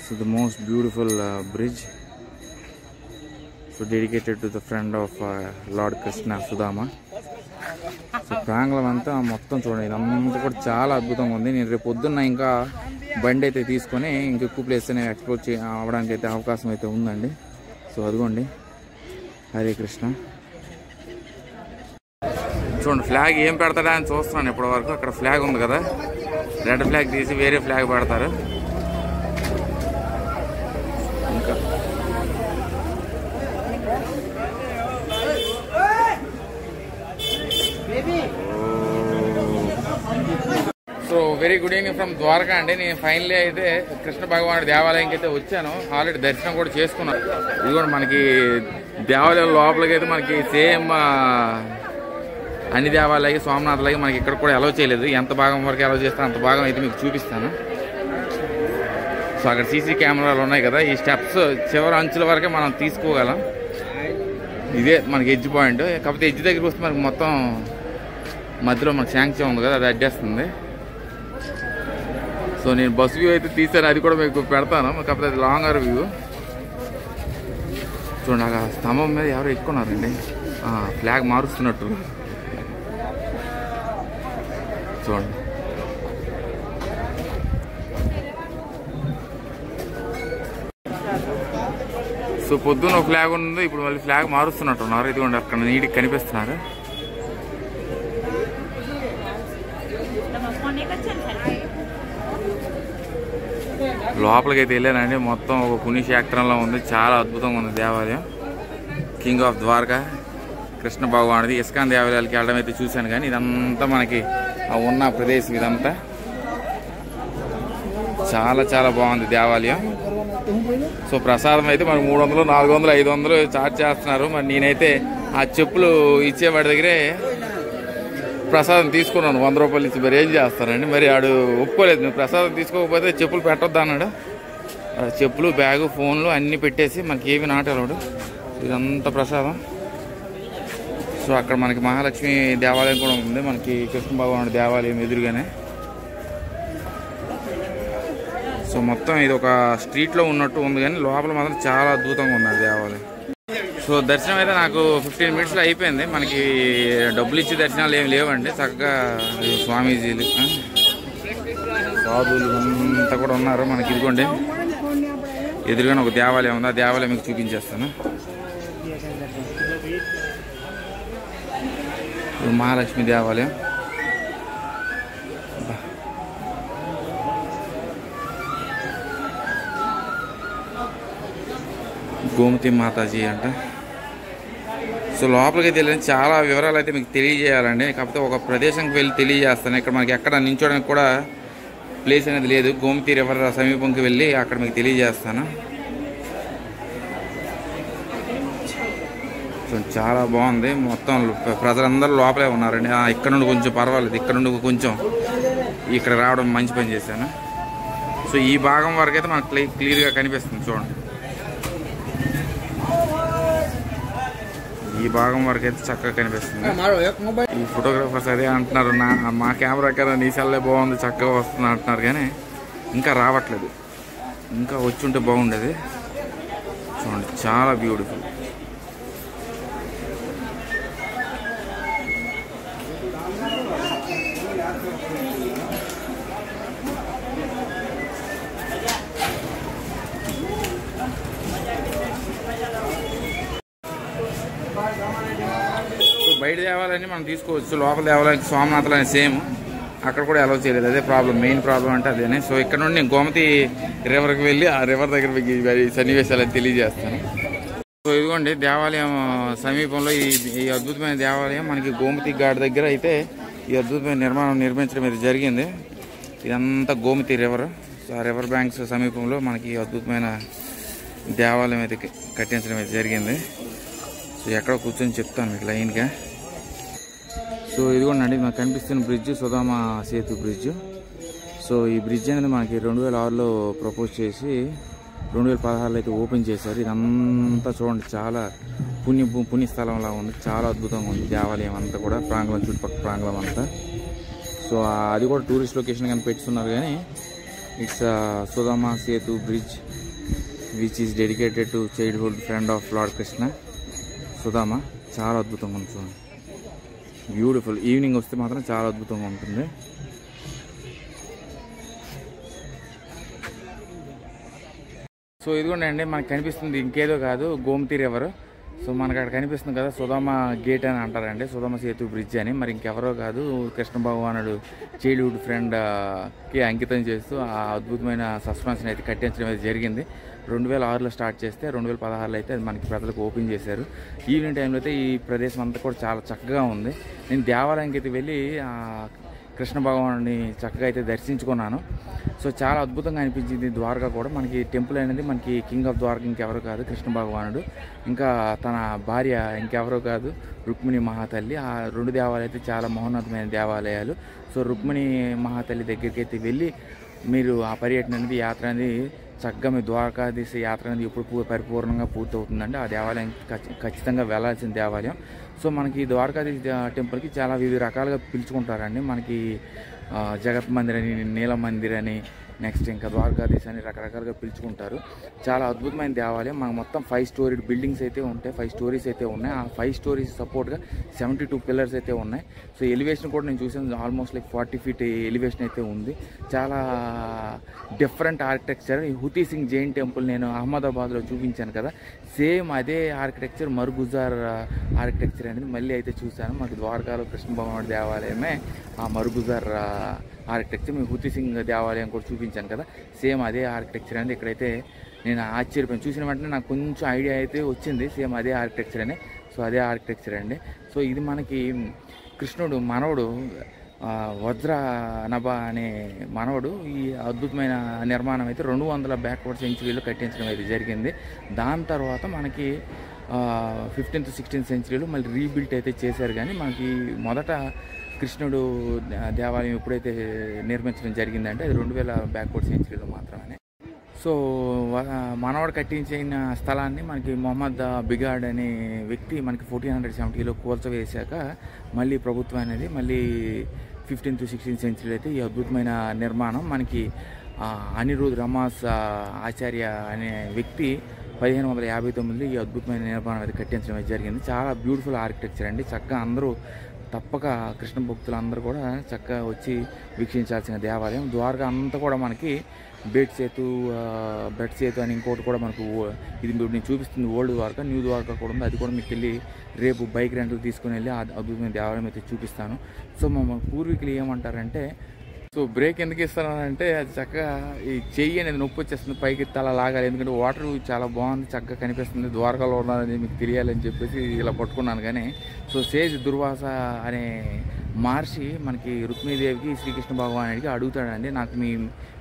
So the most beautiful bridge, so dedicated to the friend of Lord Krishna, Sudama. So ప్రాంగణం అంతా మొత్తం చూడండి, ఇదంతా కూడా చాలా అద్భుతంగా ఉంది. నేను రేపు పొద్దున్న ఇంకా బండి అయితే తీసుకొని ఇంకెక్కువ ప్లేస్ అనేది ఎక్స్ప్లోర్ అవ్వడానికి అయితే అవకాశం అయితే ఉందండి. సో అదిగోండి, హరే కృష్ణ. చూడండి ఫ్లాగ్ ఏం పెడతాడా అని చూస్తున్నాను ఇప్పటి వరకు. అక్కడ ఫ్లాగ్ ఉంది కదా, రెడ్ ఫ్లాగ్ తీసి వేరే ఫ్లాగ్ పెడతారు. ఇంకా so very good evening from Dwarka అండి. నేను ఫైనలీ అయితే కృష్ణ భగవానుడి దేవాలయంకి అయితే వచ్చాను. ఆల్రెడీ దర్శనం కూడా చేసుకున్నాను. ఇది కూడా మనకి దేవాలయం లోపలికి అయితే మనకి సేమ్ అన్ని దేవాలయాలకి సోమనాథ్లకి మనకి ఇక్కడ కూడా అలౌ చేయలేదు. ఎంత భాగం వరకు అలౌ చేస్తాను అంత భాగం అయితే మీకు చూపిస్తాను. సో అక్కడ సీసీ కెమెరాలు ఉన్నాయి కదా, ఈ స్టెప్స్ చివరి అంచుల వరకే మనం తీసుకోగలం. ఇదే మనకి ఎడ్జ్ పాయింట్. కాకపోతే ఎడ్జ్ దగ్గరికి వస్తే మనకి మొత్తం మధ్యలో మనకి శాంక్షన్ ఉంది కదా, అది అడ్డేస్తుంది. సో నేను బస్ వ్యూ అయితే తీసాను, అది కూడా మీకు పెడతాను. కాకపోతే అది లాంగర్ వ్యూ. చూడండి, ఆ స్తంభం మీద ఎవరు ఎక్కున్నారండి, ఫ్లాగ్ మారుస్తున్నట్టు చూడండి. సో పొద్దున్న ఒక ఫ్లాగ్ ఉంది, ఇప్పుడు మళ్ళీ ఫ్లాగ్ మారుస్తున్నట్టున్నారు. ఇదిగోండి అక్కడ నీటికి కనిపిస్తున్నారు. లోపలికి అయితే వెళ్ళానండి. మొత్తం ఒక పుణ్యక్షేత్రంలో ఉంది, చాలా అద్భుతంగా ఉంది దేవాలయం. కింగ్ ఆఫ్ ద్వారకా కృష్ణ భగవానుడి. ఇస్కాన్ దేవాలయాలకి వెళ్ళడం అయితే చూశాను, కానీ ఇదంతా మనకి ఉన్న ప్రదేశం ఇదంతా చాలా చాలా బాగుంది దేవాలయం. సో ప్రసాదం అయితే మనకు 300, 400, 500 చార్జ్ చేస్తున్నారు. మరి నేనైతే ఆ చెప్పులు ఇచ్చేవాడి దగ్గరే ప్రసాదం తీసుకున్నాను 100 రూపాయలు ఇచ్చి. మరి ఏం చేస్తానండి, మరి ఆడు ఒప్పుకోలేదు. నువ్వు ప్రసాదం తీసుకోకపోతే చెప్పులు పెట్టొద్దు అన్నాడు. చెప్పులు, బ్యాగు, ఫోన్లు అన్నీ పెట్టేసి మనకి ఏమి నాటేవాడు. ఇదంతా ప్రసాదం. సో అక్కడ మనకి మహాలక్ష్మి దేవాలయం కూడా ఉంది, మనకి కృష్ణ భగవానుడి దేవాలయం ఎదురుగానే. సో మొత్తం ఇది ఒక స్ట్రీట్లో ఉన్నట్టు ఉంది, కానీ లోపల మాత్రం చాలా అద్భుతంగా ఉంది దేవాలయం. సో దర్శనం అయితే నాకు 15 మినిట్స్లో అయిపోయింది. మనకి డబ్బులు ఇచ్చి దర్శనాలు ఏమి లేవండి. చక్కగా స్వామీజీలు, సాధువులు అంతా కూడా ఉన్నారు. మనకి ఇదిగోండి ఎదురుగానే ఒక దేవాలయం ఉంది, ఆ దేవాలయం మీకు చూపించేస్తాను. మహాలక్ష్మి దేవాలయం. గోమతి మాతాజీ అంట. సో లోపలికి వెళ్ళి చాలా వివరాలు అయితే మీకు తెలియజేయాలండి. కాకపోతే ఒక ప్రదేశంకి వెళ్ళి తెలియజేస్తాను. ఇక్కడ మనకి ఎక్కడ నించోడానికి కూడా ప్లేస్ అనేది లేదు. గోమతి రివర్ సమీపంకి వెళ్ళి అక్కడ మీకు తెలియజేస్తాను. సో చాలా బాగుంది. మొత్తం ప్రజలందరూ లోపలే ఉన్నారండి. ఇక్కడ నుండి కొంచెం పర్వాలేదు, ఇక్కడ నుండి కొంచెం ఇక్కడ రావడం మంచి పని చేశాను. సో ఈ భాగం వరకు అయితే మనకు క్లియర్గా కనిపిస్తుంది. చూడండి, ఈ భాగం వరకు అయితే చక్కగా కనిపిస్తుంది. ఈ ఫోటోగ్రాఫర్స్ అదే అంటున్నారు, మా కెమెరా కన్నా నీ సెల్లే బాగుంది, చక్కగా వస్తుంది అంటున్నారు. కానీ ఇంకా రావట్లేదు. ఇంకా వచ్చి ఉంటే బాగుండేది. చూడండి, చాలా బ్యూటిఫుల్. బయట దేవాలయాన్ని మనం తీసుకోవచ్చు, లోపల దేవాలయానికి సోమనాథ్లో సేమ్, అక్కడ కూడా అలౌ చేయలేదు. అదే ప్రాబ్లం, మెయిన్ ప్రాబ్లం అంటే అదేనే. సో ఇక్కడ నుండి నేను గోమతి రివర్కి వెళ్ళి ఆ రివర్ దగ్గర సన్నివేశాలు తెలియజేస్తాను. సో ఇదిగోండి దేవాలయం సమీపంలో ఈ అద్భుతమైన దేవాలయం మనకి గోమతి ఘాట్ దగ్గర అయితే ఈ అద్భుతమైన నిర్మించడం అయితే జరిగింది. ఇదంతా గోమతి రివర్. సో ఆ రివర్ బ్యాంక్స్ సమీపంలో మనకి అద్భుతమైన దేవాలయం అయితే కట్టించడం అయితే జరిగింది. సో ఎక్కడ కూర్చొని చెప్తాను మీకు లైన్గా. సో ఇదిగోండి మనకు కనిపిస్తున్న bridge Sudama Setu bridge. So ఈ బ్రిడ్జ్ అనేది మనకి 2006లో ప్రపోజ్ చేసి 2016లో అయితే ఓపెన్ చేశారు. ఇదంతా చూడండి, చాలా పుణ్యస్థలంలా ఉంది, చాలా అద్భుతంగా ఉంది దేవాలయం అంతా కూడా, ప్రాంగణం చుట్టుపక్కల ప్రాంగణం అంతా. సో అది కూడా టూరిస్ట్ లొకేషన్ కానీ పెట్టుతున్నారు. కానీ it's Sudama Setu bridge which is dedicated to childhood friend of lord Krishna Sudama. చాలా అద్భుతంగా ఉంది చూడండి, బ్యూటిఫుల్. ఈవినింగ్ వస్తే మాత్రం చాలా అద్భుతంగా ఉంటుంది. సో ఇదిగోండి అండి, మనకు కనిపిస్తుంది ఇంకేదో కాదు, గోమతి రివర్. సో మనకు అక్కడ కనిపిస్తుంది కదా సుధామ గేట్ అని అంటారండి, సుధామ సేతు బ్రిడ్జ్ అని. మరి ఇంకెవరో కాదు, కృష్ణ భగవానుడు చైల్డ్హుడ్ ఫ్రెండ్కి అంకితం చేస్తూ ఆ అద్భుతమైన సస్పెన్షన్ అయితే కట్టించడం అయితే జరిగింది. 2006లో స్టార్ట్ చేస్తే 2016లో అయితే అది మనకి ప్రజలకు ఓపెన్ చేశారు. ఈవినింగ్ టైంలో అయితే ఈ ప్రదేశం అంతా కూడా చాలా చక్కగా ఉంది. నేను దేవాలయానికి అయితే వెళ్ళి కృష్ణ భగవానుడిని చక్కగా అయితే దర్శించుకున్నాను. సో చాలా అద్భుతంగా అనిపించింది. ద్వారకా కూడా మనకి టెంపుల్ అనేది మనకి కింగ్ ఆఫ్ ద్వారకా ఇంకెవరో కాదు కృష్ణ భగవానుడు, ఇంకా తన భార్య ఇంకెవరో కాదు రుక్మిణి మహాతల్లి. ఆ 2 దేవాలయాలు అయితే చాలా మహోన్నతమైన దేవాలయాలు. సో రుక్మిణి మహాతల్లి దగ్గరికి అయితే వెళ్ళి మీరు ఆ పర్యటన అనేది యాత్ర అనేది చక్కగా మీ ద్వారకాధీశ యాత్ర అనేది ఎప్పుడు పరిపూర్ణంగా పూర్తవుతుందండి. ఆ దేవాలయం ఖచ్చితంగా వెళ్ళాల్సిన దేవాలయం. సో మనకి ద్వారకాధీశ టెంపుల్కి చాలా వివిధ రకాలుగా పిలుచుకుంటారండి. మనకి జగత్ మందిర్ అని, నీల మందిర్ అని, నెక్స్ట్ ఇంకా ద్వారకాధీశ్ అని రకరకాలుగా పిలుచుకుంటారు. చాలా అద్భుతమైన దేవాలయం. మనకు మొత్తం 5 స్టోరీ బిల్డింగ్స్ అయితే ఉంటాయి, 5 స్టోరీస్ అయితే ఉన్నాయి. ఆ 5 స్టోరీస్ సపోర్ట్గా 72 పిల్లర్స్ అయితే ఉన్నాయి. సో ఎలివేషన్ కూడా నేను చూసాను, ఆల్మోస్ట్ లైక్ 40 feet ఎలివేషన్ అయితే ఉంది. చాలా డిఫరెంట్ ఆర్కిటెక్చర్. ఈ హుతీ సింగ్ జైన్ టెంపుల్ నేను అహ్మదాబాద్లో చూపించాను కదా, సేమ్ అదే ఆర్కిటెక్చర్, మరుగుజార్ ఆర్కిటెక్చర్ అనేది మళ్ళీ అయితే చూశాను. మాకు ద్వారకాలో కృష్ణ భగవానుడి దేవాలయమే ఆ మరుగుజార్ ఆర్కిటెక్చర్. మీ హుతీ సింగ్ దేవాలయం కూడా చూపించాను కదా, సేమ్ అదే ఆర్కిటెక్చర్ అనేది ఇక్కడైతే నేను ఆశ్చర్యపోయాను. చూసిన వెంటనే నాకు కొంచెం ఐడియా అయితే వచ్చింది, సేమ్ అదే ఆర్కిటెక్చర్ అని. సో అదే ఆర్కిటెక్చర్ అండి. సో ఇది మనకి కృష్ణుడు మనవడు వజ్రనభ అనే మనవడు ఈ అద్భుతమైన నిర్మాణం అయితే 200 బ్యాక్వర్డ్ సెంచురీలో కట్టించడం అయితే జరిగింది. దాని తర్వాత మనకి 15th 16th సెంచురీలో మళ్ళీ రీబిల్ట్ అయితే చేశారు. కానీ మనకి మొదట కృష్ణుడు దేవాలయం ఎప్పుడైతే నిర్మించడం జరిగిందంటే అది 2000 బ్యాక్వర్డ్ సెంచురీలో మాత్రమే. సో మనవాడు కట్టించిన స్థలాన్ని మనకి మొహమ్మద్ బిగాడ్ అనే వ్యక్తి మనకి 1470లో కూల్చవేశాక మళ్ళీ ప్రభుత్వం అనేది మళ్ళీ 15th 16th సెంచురీలో అయితే ఈ అద్భుతమైన నిర్మాణం మనకి అనిరుద్ రమాస్ ఆచార్య అనే వ్యక్తి 1559లో ఈ అద్భుతమైన నిర్మాణం అయితే కట్టించడం అయితే జరిగింది. చాలా బ్యూటిఫుల్ ఆర్కిటెక్చర్ అండి. చక్కగా అందరూ తప్పక కృష్ణ భక్తులు అందరూ కూడా చక్కగా వచ్చి వీక్షించాల్సిన దేవాలయం. ద్వారకా అంతా కూడా మనకి బెడ్ సేతు అని ఇంకోటి కూడా మనకు ఇది నేను చూపిస్తుంది ఓల్డ్ ద్వారకా, న్యూ ద్వారకా కూడా ఉంది. అది కూడా మీకు వెళ్ళి రేపు బైక్ రెంట్లు తీసుకుని వెళ్ళి అద్భుతమైన దేవాలయం అయితే చూపిస్తాను. సో మా పూర్వీకులు ఏమంటారంటే, సో బ్రేక్ ఎందుకు ఇస్తానంటే అది చక్కగా ఈ చెయ్యి అనేది నొప్పి వచ్చేస్తుంది, పైకి తల లాగాలి. ఎందుకంటే వాటర్ చాలా బాగుంది, చక్కగా కనిపిస్తుంది, ద్వారకాలో ఉన్నదని మీకు తెలియాలని చెప్పేసి ఇలా పట్టుకున్నాను. కానీ సో సేజ్ దుర్వాస అనే మహర్షి మనకి రుక్మిణీదేవికి శ్రీకృష్ణ భగవానుడికి అడుగుతాడండి, నాకు మీ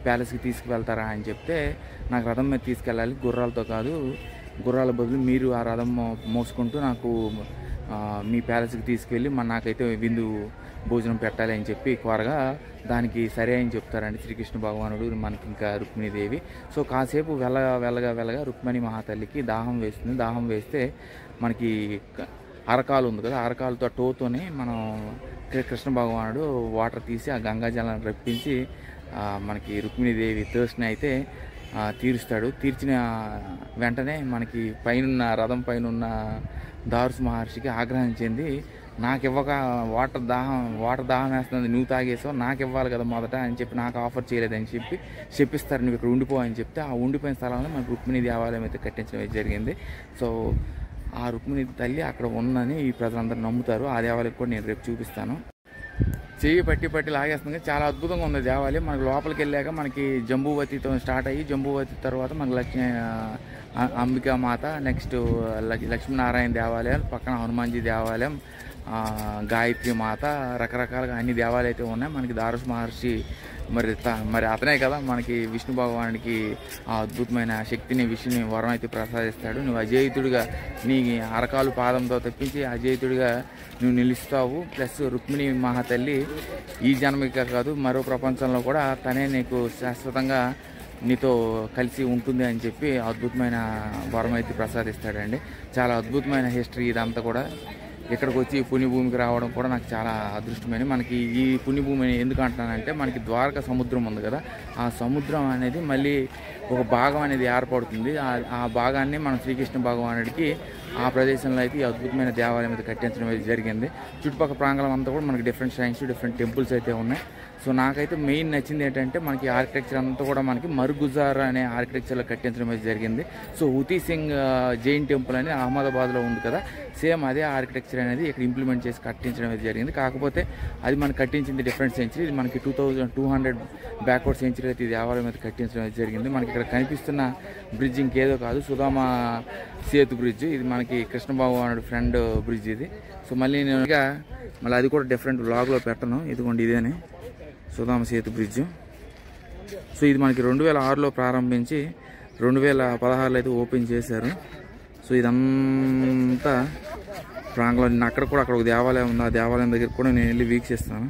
ప్యాలెస్కి తీసుకువెళ్తారా అని చెప్తే, నాకు రథం మీద తీసుకెళ్ళాలి, గుర్రాలతో కాదు, గుర్రాల బదులు మీరు ఆ రథం మోసుకుంటూ నాకు మీ ప్యాలెస్కి తీసుకెళ్ళి నాకైతే విందు భోజనం పెట్టాలి అని చెప్పి కోరగా దానికి సరే అని చెప్తారండి శ్రీకృష్ణ భగవానుడు మనకి ఇంకా రుక్మిణీదేవి. సో కాసేపు వెళ్ళగా రుక్మిణి మహాతల్లికి దాహం వేస్తుంది. దాహం వేస్తే మనకి అరకాలు ఉంది కదా, అరకాలతో టోతోనే మనం కృష్ణ భగవానుడు వాటర్ తీసి ఆ గంగాజలాన్ని రప్పించి మనకి రుక్మిణీదేవి థర్స్ట్ని అయితే తీరుస్తాడు. తీర్చిన వెంటనే మనకి పైన రథం పైన ఉన్న దారుస్ మహర్షికి ఆగ్రహం చెంది, నాకు ఇవ్వక వాటర్ దాహం వేస్తుంది, నువ్వు తాగేసావు, నాకు ఇవ్వాలి కదా మొదట అని చెప్పి నాకు ఆఫర్ చేయలేదని చెప్పి చెప్పిస్తారు, నువ్వు ఇక్కడ ఉండిపో అని చెప్తే ఆ ఉండిపోయిన స్థలంలో మనకు రుక్మిణి దేవాలయం అయితే కట్టించడం జరిగింది. సో ఆ రుక్మిణి తల్లి అక్కడ ఉందని ఈ ప్రజలందరూ నమ్ముతారు. ఆ దేవాలయం కూడా నేను రేపు చూపిస్తాను. చెయ్యి పట్టి లాగేస్తుంది. చాలా అద్భుతంగా ఉంది దేవాలయం. మనకు లోపలికి వెళ్ళాక మనకి జంబూవతితో స్టార్ట్ అయ్యి జంబూవతి తర్వాత మనకి అంబికామాత, నెక్స్ట్ లక్ష్మీనారాయణ దేవాలయాలు, పక్కన హనుమాన్జీ దేవాలయం, గాయత్రి మాత, రకరకాలుగా అన్ని దేవాలయాలు అయితే ఉన్నాయి. మనకి దారుస్ మహర్షి మరి అతనే కదా మనకి విష్ణు భగవానుడికి ఆ అద్భుతమైన శక్తిని విష్ణుని వరం అయితే ప్రసాదిస్తాడు. నువ్వు అజేయుతుడిగా నీ అరకాలు పాదంతో తప్పించి అజేయుతుడిగా నువ్వు నిలుస్తావు. ప్లస్ రుక్మిణి మహాతల్లి ఈ జన్మకే కాదు మరో ప్రపంచంలో కూడా తనే నీకు శాశ్వతంగా నీతో కలిసి ఉంటుంది అని చెప్పి అద్భుతమైన వరం అయితే ప్రసాదిస్తాడండి. చాలా అద్భుతమైన హిస్టరీ ఇదంతా కూడా. ఇక్కడికి వచ్చి ఈ పుణ్యభూమికి రావడం కూడా నాకు చాలా అదృష్టమైన. మనకి ఈ పుణ్యభూమి ఎందుకు అంటున్నానంటే మనకి ద్వారకా సముద్రం ఉంది కదా, ఆ సముద్రం అనేది మళ్ళీ ఒక భాగం అనేది ఏర్పడుతుంది. ఆ భాగాన్ని మనం శ్రీకృష్ణ భగవానుడికి ఆ ప్రదేశంలో అయితే ఈ అద్భుతమైన దేవాలయం అయితే కట్టించడం అయితే జరిగింది. చుట్టుపక్కల ప్రాంగణం అంతా కూడా మనకి డిఫరెంట్ షైన్స్, డిఫరెంట్ టెంపుల్స్ అయితే ఉన్నాయి. సో నాకైతే మెయిన్ నచ్చింది ఏంటంటే మనకి ఆర్కిటెక్చర్ అంతా కూడా మనకి మరుగుజార్ అనే ఆర్కిటెక్చర్లో కట్టించడం అయితే జరిగింది. సో ఉతీ సింగ్ జైన్ టెంపుల్ అని అహ్మదాబాద్లో ఉంది కదా, సేమ్ అదే ఆర్కిటెక్చర్ అనేది ఇక్కడ ఇంప్లిమెంట్ చేసి కట్టించడం అయితే జరిగింది. కాకపోతే అది మనకి కట్టించింది డిఫరెంట్ సెంచరీ, ఇది మనకి 2200 బ్యాక్వర్డ్ సెంచరీ అయితే ఈ దేవాలయం అయితే కట్టించడం అయితే జరిగింది. మనకి ఇక్కడ కనిపిస్తున్న బ్రిడ్జ్ ఇంకేదో కాదు, సుధామ సేతు బ్రిడ్జ్. ఇది మనకి కృష్ణ భగవానుడు ఫ్రెండ్ బ్రిడ్జ్ ఇది. సో మళ్ళీ నేను మళ్ళీ అది కూడా డిఫరెంట్ వ్లాగ్లో పెట్టను. ఇదిగోండి ఇదేనే సుధామ సేతు బ్రిడ్జ్. సో ఇది మనకి 2006లో ప్రారంభించి 2016లో అయితే ఓపెన్ చేశారు. సో ఇదంతా ప్రాంగణం. అక్కడ ఒక దేవాలయం ఉంది, ఆ దేవాలయం దగ్గర కూడా నేను వెళ్ళి వీక్షిస్తాను.